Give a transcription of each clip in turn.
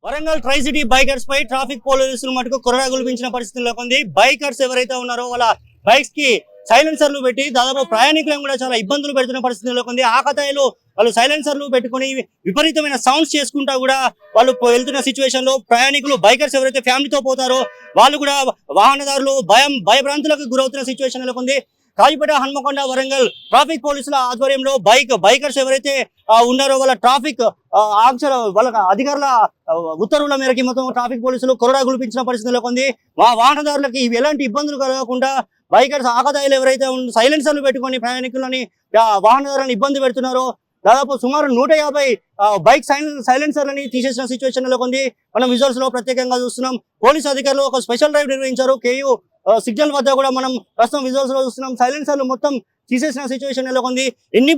Warangal try city bikers పై traffic పోలీసులు మటుకు కొరడా గుల్పించిన పరిస్థితుల్లో ఉంది. బైకర్స్ ఎవరైతే ఉన్నారో వాళ్ళ బైక్స్ కి సైలెన్సర్లు పెట్టి దాదాపు ప్రయాణికులను కూడా చాలా ఇబ్బందులు పెడుతున్న పరిస్థితుల్లో ఉంది. ఆకతాయిలు వాళ్ళు సైలెన్సర్లు పెట్టుకుని విపరీతమైన సౌండ్స్ చేసుకుంటా కూడా వాళ్ళు వెళ్తున్న సిచ్యువేషన్ లో ప్రయాణికులు బైకర్స్ ఎవరైతే ఫ్యామిలీతో పోతారో వాళ్ళు కూడా వాహనదారులు భయభ్రాంతులకు గురవుతున్న సిచ్యువేషన్ ఉంది. కాజీపేట, హన్మకొండ, వరంగల్ ట్రాఫిక్ పోలీసుల ఆధ్వర్యంలో బైకర్స్ ఎవరైతే ఉన్నారో వాళ్ళ ట్రాఫిక్ ఆంక్షల వాళ్ళ అధికారుల ఉత్తర్వుల మేరకి మొత్తం ట్రాఫిక్ పోలీసులు కొరడా గుల్పించిన పరిస్థితుల్లో ఉంది. వాహనదారులకి ఎలాంటి ఇబ్బందులు కలగకుండా బైకర్స్ ఆకతాయిలు ఎవరైతే సైలెన్సర్లు పెట్టుకొని ప్రయాణికులని వాహనదారులను ఇబ్బంది పెడుతున్నారో దాదాపు సుమారు 150 బైక్ సైలెన్సర్లని తీసేసిన సిచ్యువేషన్ లో ఉంది. మనం విజువల్స్ లో ప్రత్యేకంగా చూస్తున్నాం. పోలీసు అధికారులు ఒక స్పెషల్ డ్రైవ్ నిర్వహించారు. కేయూ సిగ్నల్ వద్ద కూడా మనం ప్రస్తుతం విజువల్స్ లో చూస్తున్నాం. సైలెన్సర్లు మొత్తం తీసేసిన సిచ్యువేషన్ లో ఉంది. ఎన్ని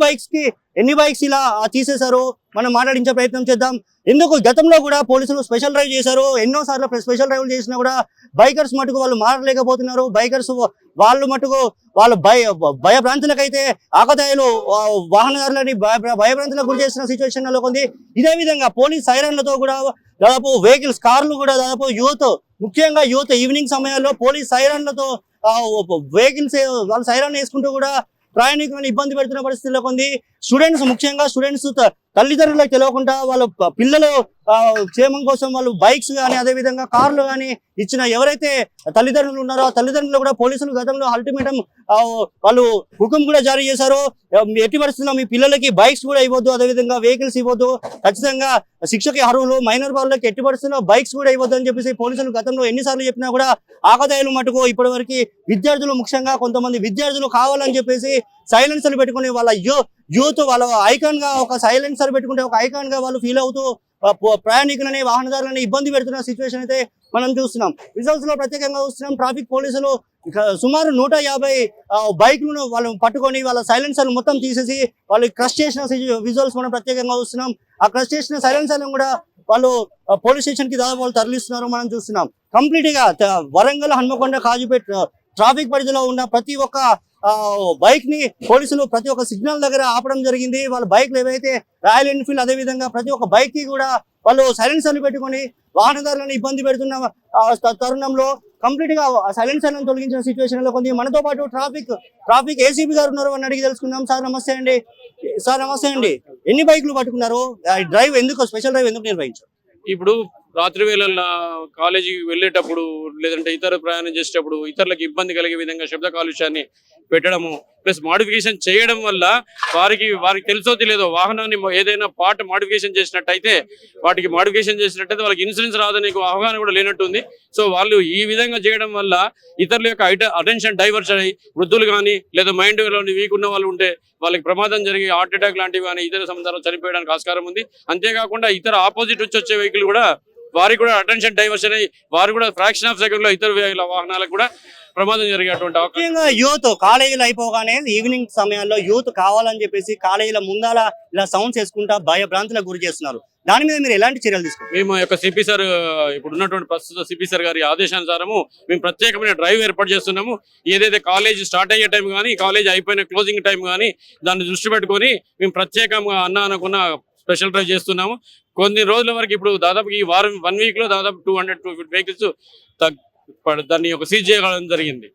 బైక్స్ ఇలా తీసేశారు మనం మాట్లాడించే ప్రయత్నం చేద్దాం. ఎందుకు గతంలో కూడా పోలీసులు స్పెషల్ డ్రైవ్ చేశారు, ఎన్నోసార్లు స్పెషల్ డ్రైవ్లు చేసినా కూడా బైకర్స్ మటుకు వాళ్ళు మారలేకపోతున్నారు. బైకర్స్ వాళ్ళు మటుకు వాళ్ళు భయభ్రాంతులకైతే ఆకతాయిలు వాహనదారులని భయభ్రాంతులకు గురి చేసిన సిచ్యువేషన్ లో ఉంది. ఇదే విధంగా పోలీస్ సైరన్లతో కూడా దాదాపు వెహికల్స్, కార్లు కూడా దాదాపు ముఖ్యంగా యూత్ ఈవినింగ్ సమయాల్లో పోలీస్ సైరన్లతో వెహికల్స్ వాళ్ళు సైరన్ వేసుకుంటూ కూడా ప్రయాణికులను ఇబ్బంది పెడుతున్న పరిస్థితుల్లో ఉంది. ముఖ్యంగా స్టూడెంట్స్ తల్లిదండ్రులకు తెలియకుండా వాళ్ళ పిల్లలు క్షేమం కోసం వాళ్ళు బైక్స్ కానీ అదేవిధంగా కార్లు కానీ ఇచ్చిన ఎవరైతే తల్లిదండ్రులు ఉన్నారో ఆ తల్లిదండ్రులు కూడా పోలీసులు గతంలో అల్టిమేటం వాళ్ళు హుకుం కూడా జారీ చేశారు. ఎట్టి పరిస్థితుల్లో మీ పిల్లలకి బైక్స్ కూడా ఇవ్వద్దు, అదేవిధంగా వెహికల్స్ ఇవ్వద్దు, ఖచ్చితంగా శిక్షకి అర్హులు మైనర్ వాళ్ళకి ఎట్టి పరిస్థితుల్లో బైక్స్ కూడా ఇవ్వద్దు అని చెప్పేసి పోలీసులు గతంలో ఎన్నిసార్లు చెప్పినా కూడా ఆకతాయిలు మటుకు ఇప్పటి వరకు విద్యార్థులు, ముఖ్యంగా కొంతమంది విద్యార్థులు కావాలని చెప్పేసి సైలెన్సర్లు పెట్టుకుని వాళ్ళ యూత్ వాళ్ళ ఐకాన్ గా ఒక సైలెన్సర్ పెట్టుకుంటే ఒక ఐకాన్ గా వాళ్ళు ఫీల్ అవుతూ ప్రయాణికులని వాహనదారులని ఇబ్బంది పెడుతున్న సిచ్యువేషన్ అయితే మనం చూస్తున్నాం. రిజల్ట్స్ లో ప్రత్యేకంగా చూస్తున్నాం. ట్రాఫిక్ పోలీసులు సుమారు 150 బైక్లను వాళ్ళు పట్టుకొని వాళ్ళ సైలెన్సర్లు మొత్తం తీసేసి వాళ్ళు క్రష్ చేసిన విజువల్స్ మనం ప్రత్యేకంగా చూస్తున్నాం. ఆ క్రష్ చేసిన సైలెన్సర్లను కూడా వాళ్ళు పోలీస్ స్టేషన్ కి దాదాపు వాళ్ళు తరలిస్తున్నారు మనం చూస్తున్నాం. కంప్లీట్ గా వరంగల్, హన్మకొండ, కాజీపేట ట్రాఫిక్ పరిధిలో ఉన్న ప్రతి ఒక్క బైక్ ని పోలీసులు ప్రతి ఒక్క సిగ్నల్ దగ్గర ఆపడం జరిగింది. వాళ్ళ బైక్లు ఏవైతే రాయల్ ఎన్ఫీల్డ్ అదేవిధంగా ప్రతి ఒక్క బైక్ కి కూడా వాళ్ళు సైలెన్సర్లు పెట్టుకొని వాహనదారులను ఇబ్బంది పెడుతున్న తరుణంలో కంప్లీట్ గా సైలెన్సర్లను తొలగించిన సిచ్యువేషన్ లో ఉంది. మనతో పాటు ట్రాఫిక్ ఏసీపీ గారు ఉన్నారు అని అడిగి తెలుసుకుందాం. సార్ నమస్తే అండి. ఎన్ని బైక్లు పట్టుకున్నారు? డ్రైవ్ ఎందుకు, స్పెషల్ డ్రైవ్ ఎందుకు నిర్వహించారు? ఇప్పుడు రాత్రి వేళల్లో కాలేజీకి వెళ్ళేటప్పుడు లేదంటే ఇతర ప్రయాణం చేసేటప్పుడు ఇతరులకు ఇబ్బంది కలిగే విధంగా శబ్ద కాలుష్యాన్ని పెట్టడము ప్లస్ మాడిఫికేషన్ చేయడం వల్ల వారికి తెలుసో తెలియదో వాహనాన్ని ఏదైనా పార్ట్ మాడిఫికేషన్ చేసినట్టయితే వాళ్ళకి ఇన్సూరెన్స్ రాదని అవగాహన కూడా లేనట్టుంది. సో వాళ్ళు ఈ విధంగా చేయడం వల్ల ఇతరుల యొక్క అటెన్షన్ డైవర్షన్ అయ్యి వృద్ధులు కానీ లేదా మైండ్ వీక్ ఉన్న వాళ్ళు ఉంటే వాళ్ళకి ప్రమాదం జరిగి హార్ట్ అటాక్ లాంటివి కానీ ఇతర సందర్భాలు చనిపోయడానికి ఆస్కారం ఉంది. అంతేకాకుండా ఇతర ఆపోజిట్ వచ్చే వెహికల్ కూడా వారికి కూడా అటెన్షన్ డైవర్షన్ అయ్యి వారు కూడా ఫ్రాక్షన్ ఆఫ్ సెకండ్ లో ఇతర వాహనాలకు కూడా ప్రమాదం జరిగేటువంటి ముఖ్యంగా యూత్ కాలేజీలు అయిపోగానే ఈవినింగ్ సమయాల్లో యూత్ కావాలని చెప్పేసి కాలేజీల ముందాల ఇలా సౌండ్స్ వేసుకుంటా భయభ్రాంతులకు గురి చేస్తున్నారు. దాని మీద మీరు ఎలాంటి చర్యలు తీసుకుంటారు? మేము యొక్క సిపి సార్ ఇప్పుడు ఉన్నటువంటి ప్రస్తుత సిపి సార్ గారి ఆదేశానుసారము మేము ప్రత్యేకమైన డ్రైవ్ ఏర్పాటు చేస్తున్నాము. ఏదైతే కాలేజ్ స్టార్ట్ అయ్యే టైం కానీ కాలేజ్ అయిపోయిన క్లోజింగ్ టైం కానీ దాన్ని దృష్టి పెట్టుకొని మేము ప్రత్యేకంగా అనుకున్న స్పెషల్ డ్రైవ్ చేస్తున్నాము. కొన్ని రోజుల వరకు ఇప్పుడు దాదాపు ఈ వారం 1 వీక్ లో దాదాపు 200 వెహికల్స్ దాన్ని సీజ్ చేయడం జరిగింది.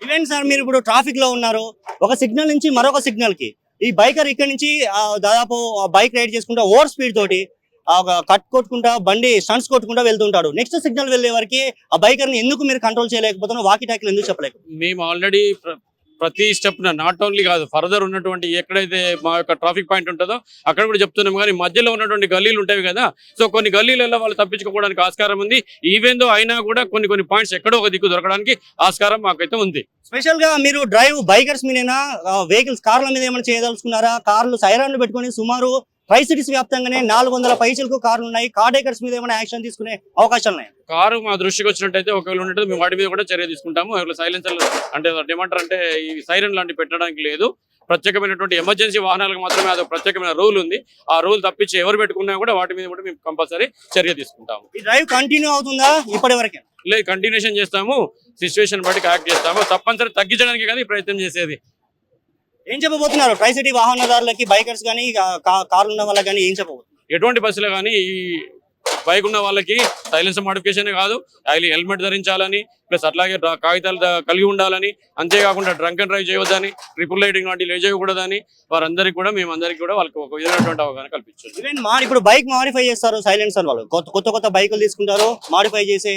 ఇదేంటి సార్, మీరు ఇప్పుడు ట్రాఫిక్ లో ఉన్నారు, ఒక సిగ్నల్ నుంచి మరొక సిగ్నల్ కి ఈ బైకర్ ఇక్కడ నుంచి దాదాపు బైక్ రైడ్ చేసుకుంటా ఓవర్ స్పీడ్ తోటి కట్ కొట్టుకుంటా బండి స్టంట్స్ కొట్టుకుంటా వెళ్తుంటాడు. నెక్స్ట్ సిగ్నల్ వెళ్లే వరకు ఆ బైకర్ ని ఎందుకు మీరు కంట్రోల్ చేయలేకపోతున్నారు? వాకీ టాకీలు ఎందుకు చెప్పలేక? మేము ఆల్రెడీ ప్రతి స్టెప్ నాట్ ఓన్లీ కాదు ఫర్దర్ ఉన్నటువంటి ఎక్కడైతే మా యొక్క ట్రాఫిక్ పాయింట్ ఉంటుందో అక్కడ కూడా చెప్తున్నాం. కానీ మధ్యలో ఉన్నటువంటి గల్లీలు ఉంటాయి కదా, సో కొన్ని గల్లీలలో వాళ్ళు తప్పించుకోవడానికి ఆస్కారం ఉంది. ఈవెన్ దో అయినా కూడా కొన్ని పాయింట్స్ ఎక్కడో ఒక దిక్కు దొరకడానికి ఆస్కారం మాకైతే ఉంది. స్పెషల్ గా మీరు డ్రైవ్ బైకర్స్ మీదైనా వెహికల్స్ కార్ల మీద ఏమైనా చేయదలుచుకున్నారా? కార్లు సైరన్లు పెట్టుకుని సుమారు ట్రై సిటీస్ వ్యాప్తంగానే 400 పైసలకు కార్లు ఉన్నాయి. కార్ డేకర్స్ మీద ఏమైనా యాక్షన్ తీసుకునే అవకాశాలు ఉన్నాయి? కారు మా దృష్టికి వచ్చినట్టయితే ఒకవేళ ఉన్నట్టు మేము వాటి మీద కూడా చర్య తీసుకుంటాము. సైలెన్సర్లు అంటే ఏమంటారు అంటే ఈ సైరన్ లాంటివి పెట్టడానికి లేదు. ప్రత్యేకమైనటువంటి ఎమర్జెన్సీ వాహనాలకు మాత్రమే అది ప్రత్యేకమైన రూల్ ఉంది. ఆ రూల్ తప్పించి ఎవరు పెట్టుకున్నా కూడా వాటి మీద కూడా మేము కంపల్సరీ చర్య తీసుకుంటాము. ఈ డ్రైవ్ కంటిన్యూ అవుతుందా ఇప్పటి వరకే? లేదు, కంటిన్యూషన్ చేస్తాము. సిచ్యువేషన్ బట్టి యాక్ట్ చేస్తాము. తప్పనిసరి తగ్గించడానికి కానీ ప్రయత్నం చేసేది. ఏం చెప్పబోతున్నారు ట్రై సిటీ వాహనదారులకి, బైకర్స్ కానీ కార్లు ఉన్న వాళ్ళకి కానీ ఏం చెప్పబోతున్నారు? ఎటువంటి బస్సులో కానీ ఈ బైక్ ఉన్న వాళ్ళకి సైలెన్స్ మోడిఫికేషన్ కాదు, హెల్మెట్ ధరించాలని, ప్లస్ అట్లాగే కాగితాలు కలిగి ఉండాలని, అంతేకాకుండా డ్రంక్ అండ్ డ్రైవ్ చేయవద్దని, ట్రిపుల్ రైడింగ్ లాంటివి చేయకూడదని వారందరికీ కూడా మేమందరికీ కూడా వాళ్ళకి ఒక విధమైనటువంటి అవగాహన కల్పించారు. ఈవెన్ ఇప్పుడు బైక్ మాడిఫై చేస్తారు సైలెన్సర్ వాళ్ళు, కొత్త బైకులు తీసుకుంటారు, మాడిఫై చేసే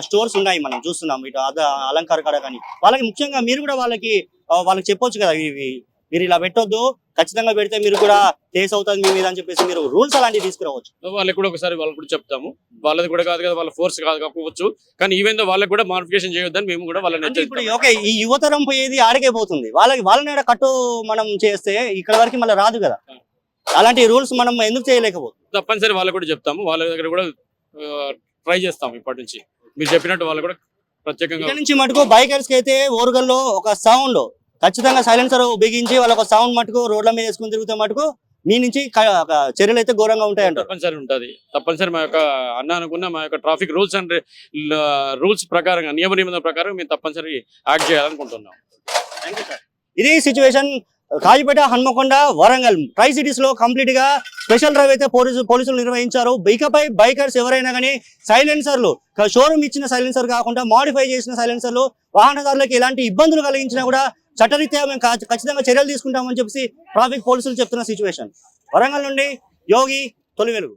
స్టోర్స్ ఉన్నాయి, మనం చూస్తున్నాం ఇటు అలంకార కాడ. కానీ వాళ్ళకి ముఖ్యంగా మీరు కూడా వాళ్ళకి చెప్పొచ్చు కదా, ఇవి మీరు ఇలా పెట్టొద్దు, ఖచ్చితంగా పెడితే మీరు కూడా కేసు అవుతుంది మీ మీద అని చెప్పేసి మీరు రూల్స్ అలాంటివి తీసుకురావచ్చు. వాళ్ళకి కూడా ఒకసారి వాళ్ళకి కూడా చెప్తాము, వాళ్ళది కూడా కాదు కదా, వాళ్ళ ఫోర్స్ కాదు కాకపోవచ్చు, కానీ ఈవెన్ వాళ్ళకి కూడా మోడిఫికేషన్ చేయొద్దని మేము కూడా వాళ్ళని ఇప్పుడు ఓకే, ఈ యువతరం పోయేది ఆడికే పోతుంది, వాళ్ళని కట్టు మనం చేస్తే ఇక్కడ వరకు మళ్ళీ రాదు కదా, అలాంటి రూల్స్ మనం ఎందుకు చేయలేకపోతుంది? తప్పనిసరి వాళ్ళకి కూడా చెప్తాము, వాళ్ళ దగ్గర కూడా ట్రై చేస్తాము. ఇప్పటి నుంచి మీరు చెప్పినట్టు వాళ్ళు కూడా ప్రత్యేకంగా ఇక్కడ నుంచి మటుకు బైకర్స్ కి అయితే ఓరుగల్లో ఒక సౌండ్ ఖచ్చితంగా సైలెన్సర్ బిగించి వాళ్ళ ఒక సౌండ్ మటుకు రోడ్ల మీద వేసుకుని తిరిగితే మటుకు మీ నుంచి చర్యలు అయితే ఘోరంగా ఉంటాయంట. తప్పనిసరి ఉంటుంది, తప్పనిసరి మా యొక్క అనుకున్న మా యొక్క ట్రాఫిక్ రూల్స్ అండ్ రూల్స్ ప్రకారంగా నియమ నిబంధనల ప్రకారం మేము తప్పనిసరి యాక్ట్ చేయాలనుకుంటున్నాం. ఇది situation Kazipet, Hanamkonda, Warangal tri cities లో కంప్లీట్ గా స్పెషల్ డ్రైవ్ అయితే పోలీసులు నిర్వహించారు. ఇకపై బైకర్స్ ఎవరైనా కానీ సైలెన్సర్లు షోరూమ్ ఇచ్చిన సైలెన్సర్ కాకుండా మాడిఫై చేసిన సైలెన్సర్లు వాహనదారులకు ఎలాంటి ఇబ్బందులు కలిగించినా కూడా చట్టరీత్యా మేము ఖచ్చితంగా చర్యలు తీసుకుంటామని చెప్పి ట్రాఫిక్ పోలీసులు చెప్తున్న సిచ్యువేషన్. వరంగల్ నుండి యోగి, తొలి వెలుగు.